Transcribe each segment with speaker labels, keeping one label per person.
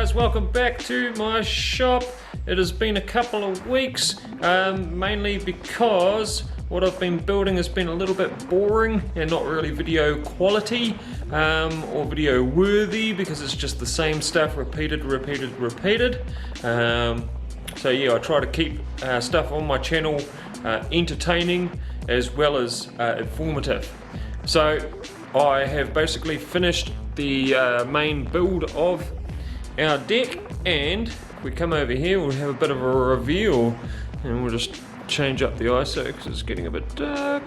Speaker 1: guys, welcome back to my shop. It has been a couple of weeks, mainly because what I've been building has been a little bit boring and not really video quality or video worthy, because it's just the same stuff repeated. So yeah, I try to keep stuff on my channel entertaining as well as informative. So I have basically finished the main build of our deck, and if we come over here we'll have a bit of a reveal, and we'll just change up the ISO because it's getting a bit dark.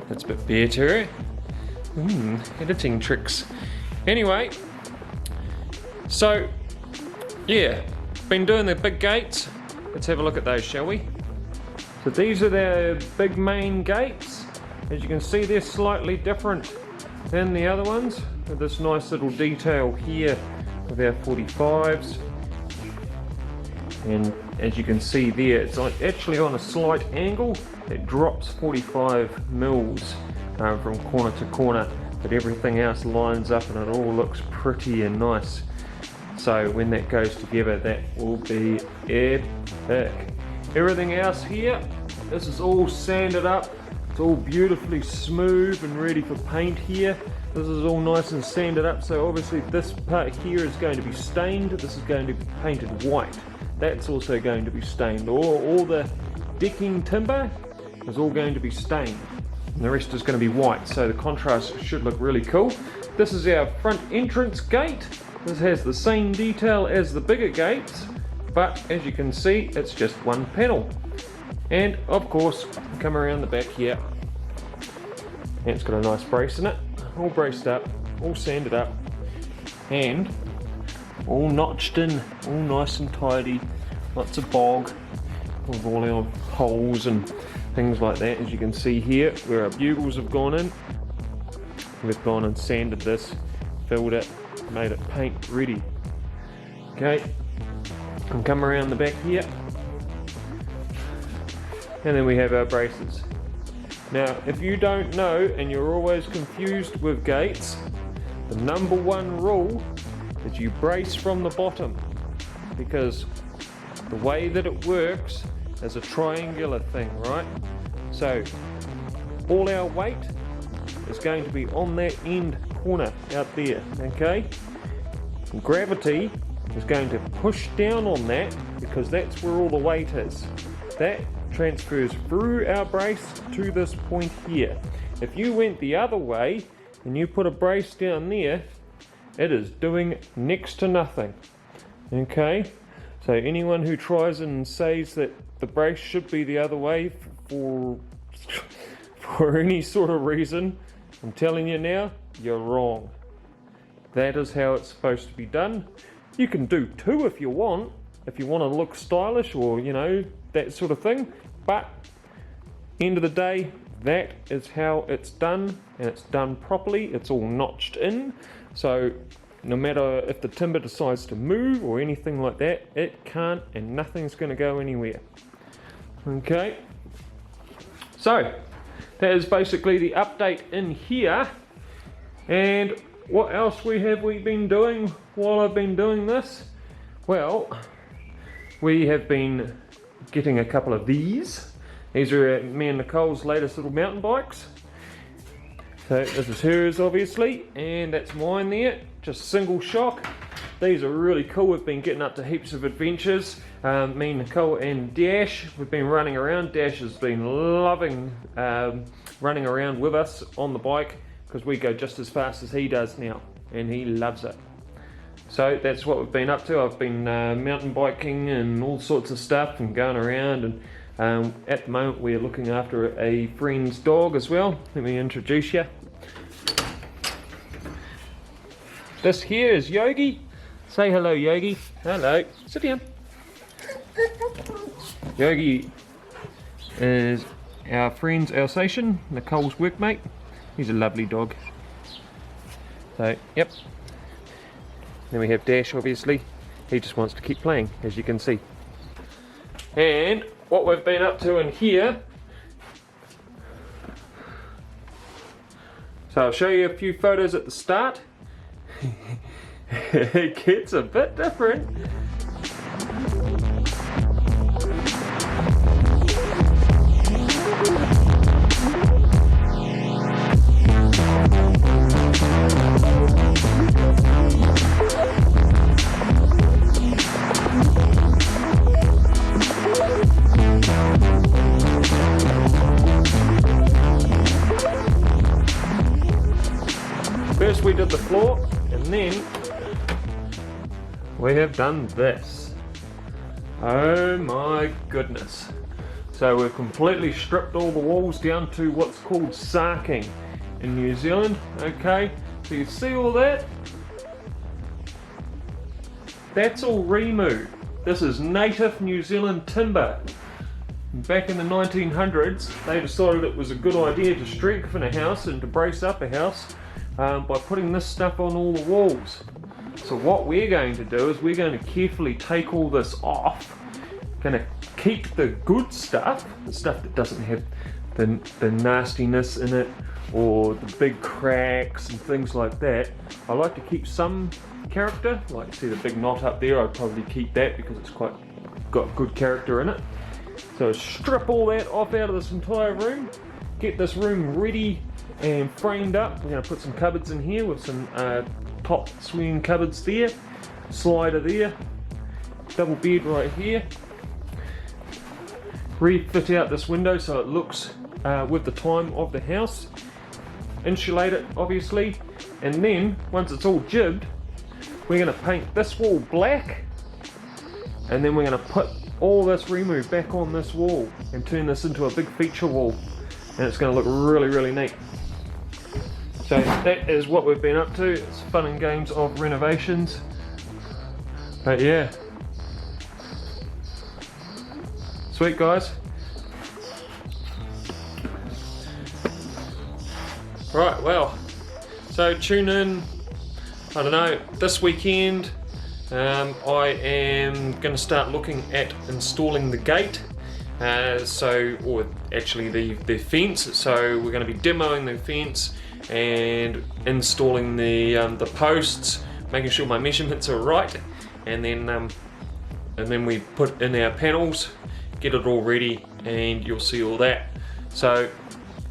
Speaker 1: That's a bit better. Editing tricks. Anyway, so yeah, been doing the big gates. Let's have a look at those, shall we? So these are the big main gates. As you can see, they're slightly different than the other ones, with this nice little detail here with our 45s. And as you can see there, it's actually on a slight angle. It drops 45 mils from corner to corner, but everything else lines up and it all looks pretty and nice. So when that goes together, that will be epic. Everything else here, this is all sanded up. It's all beautifully smooth and ready for paint here. This is all nice and sanded up, so obviously this part here is going to be stained. This is going to be painted white. That's also going to be stained. All the decking timber is all going to be stained, and the rest is going to be white, so the contrast should look really cool. This is our front entrance gate. This has the same detail as the bigger gates, but as you can see, it's just one panel. And of course, come around the back here, and it's got a nice brace in it, all braced up, all sanded up, and all notched in, all nice and tidy. Lots of bog with all our holes and things like that. As you can see here, where our bugles have gone in, we've gone and sanded this, filled it, made it paint ready. Okay, and come around the back here, and then we have our braces. Now, if you don't know and you're always confused with gates, the number one rule is you brace from the bottom, because the way that it works is a triangular thing, right? So all our weight is going to be on that end corner out there, okay? And gravity is going to push down on that, because that's where all the weight is. That transfers through our brace to this point here. If you went the other way and you put a brace down there, it is doing next to nothing. Okay, so anyone who tries and says that the brace should be the other way for any sort of reason, I'm telling you now, you're wrong. That is how it's supposed to be done. You can do two if you want to look stylish, or you know, that sort of thing, but end of the day, that is how it's done, and it's done properly. It's all notched in, so no matter if the timber decides to move or anything like that, it can't, and nothing's going to go anywhere. Okay, so that is basically the update in here. And what else have we been doing while I've been doing this? Well, we have been getting a couple of these. These are me and Nicole's latest little mountain bikes. So this is hers obviously, and that's mine there, just single shock. These are really cool. We've been getting up to heaps of adventures. Me, Nicole and Dash, we've been running around. Dash has been loving running around with us on the bike, because we go just as fast as he does now, and he loves it. So that's what we've been up to. I've been mountain biking and all sorts of stuff and going around, and at the moment we're looking after a friend's dog as well. Let me introduce you. This here is Yogi. Say hello, Yogi. Hello. Sit down. Yogi is our friend's Alsatian, Nicole's workmate. He's a lovely dog. So, yep. Then we have Dash, obviously. He just wants to keep playing, as you can see. And what we've been up to in here So I'll show you a few photos at the start. It gets a bit different. First we did the floor, and then we have done this. Oh my goodness. So we've completely stripped all the walls down to what's called sarking in New Zealand. Okay, so you see all that? That's all removed. This is native New Zealand timber. Back in the 1900s, they decided it was a good idea to strengthen a house and to brace up a house by putting this stuff on all the walls. So what we're going to do is we're going to carefully take all this off. Going to keep the good stuff, the stuff that doesn't have the nastiness in it or the big cracks and things like that. I like to keep some character, like see the big knot up there, I'd probably keep that because it's got good character in it. So strip all that off out of this entire room, get this room ready and framed up. We're going to put some cupboards in here with some top swinging cupboards there, slider there, double bed right here. Refit out this window so it looks with the time of the house. Insulate it obviously, and then once it's all jibbed, we're going to paint this wall black, and then we're going to put all this remove back on this wall and turn this into a big feature wall, and it's going to look really, really neat. So that is what we've been up to. It's fun and games of renovations, but yeah, sweet guys. Right, well, so tune in, I don't know, this weekend. I am going to start looking at installing the gate, or actually the fence. So we're going to be demoing the fence and installing the posts, making sure my measurements are right, and then we put in our panels, get it all ready, and you'll see all that. So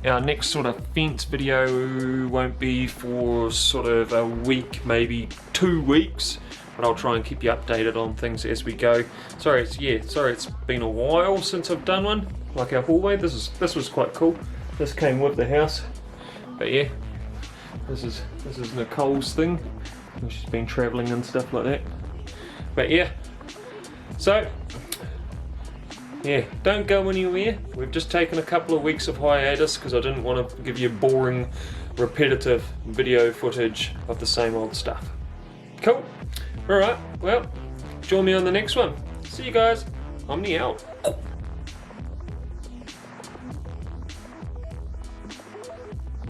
Speaker 1: our next sort of fence video won't be for sort of a week, maybe 2 weeks, but I'll try and keep you updated on things as we go. Sorry it's been a while since I've done one, like our hallway. This was quite cool. This came with the house, but yeah, this is Nicole's thing. She's been travelling and stuff like that. But yeah, so yeah, don't go anywhere. We've just taken a couple of weeks of hiatus because I didn't want to give you boring, repetitive video footage of the same old stuff. Cool. Alright, well, join me on the next one. See you guys. Omni out.